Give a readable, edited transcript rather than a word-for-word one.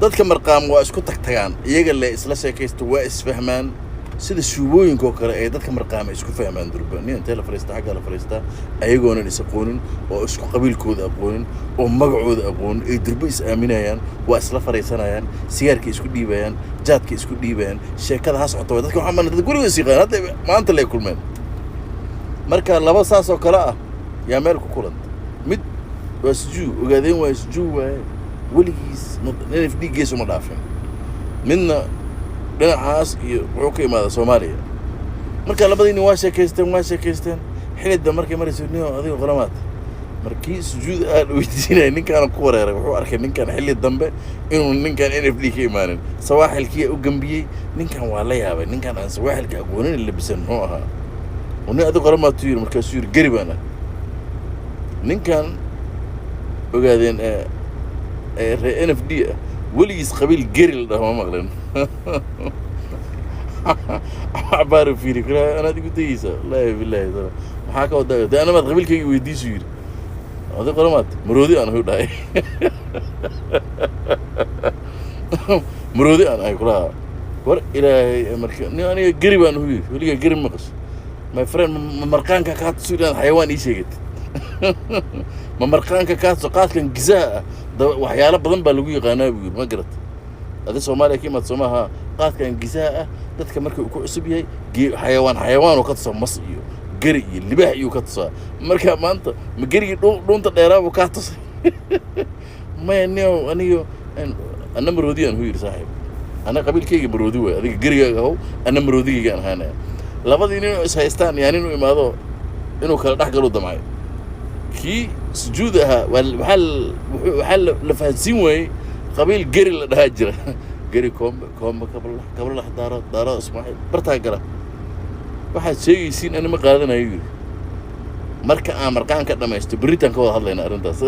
dadka marqaam waa isku tagtagaan iyaga la isla sheekaysto waa isfahmaan sida suubooyinka oo kale ay dadka marqaam isku fahmaan durba nin inta la fariista xagga la fariista ayagoona is aqoonin oo isku qabiilkooda aqoonin oo magacooda aqoonin ay durba is aaminayaan waa isla fariisanayaan sigaarka isku dhiibayaan jaadka isku dhiibayaan sheekada ha socoto dadka waxa man dad guriga siiqaan hadda maanta la kulmeen marka laba saas oo kale ah yaa meel ku kulanta mid waa sujuu ogaadeen waa sujuu waa weligiis NFD geeso ma dhaafin midna dhinacaas iyo wuxuu ka imaada Soomaaliya marka labadiina waa sheekaysteen xilida markay marayso niyo adiga qalamaad markii sujuud aad weydiinay ninkaan ku wareeray wuxuu arkay ninkaan xilli dambe inuu ninkaan NFD ka imaanin sawaaxilkii u gambiyay ninkaan waa la yaabay ninkaan aan sawaaxilka aqoonin labisan muxuu ahaa وني هذا قرما تير مركز سير قريب أنا نين وقاعدين NFD وليس قبيل قريل ده ما مغلن عبارة فيني كلا أنا دي قلت يسا لا بالله ترى حاكا وده أنا ما قبيل كي يودي سير هذا قرامات مرودي أنا هو داي مرودي أنا كلها ور إلى مركز أنا قريب أنا هو ولي قريب مقص my friend مركان كات سودان حيوان يشيت مركان كات سقاط كان جزاء وحياله بدن بالوي قنابي ما قرت هذا Soomaaliya كيما تسمعها قات كان جزاء dadka markay ku cusub yahay xayawaan oo ka تصم mas iyo gari iyo libaax iyo ka تصا marka maanta ma gari dhuunta dheeraabo ka تصay ma aniyo ana maroodi aan huur saaxiib ana qabiilkayga maroodi way adiga garigaaga haw ana maroodiga aan haana labadii inuu is haystaan yani inuu imaado inuu kala dhax galo damay ki sujuudaha waxa la fahansin way qabiil gari la dhaha jira gari koom qabla daaro ismaaciil bartaa gala waxa sheegaysiin ana ma qaadanayo marka aan markaan ka dhamaysto baritaan ka wada hadlayna arintaas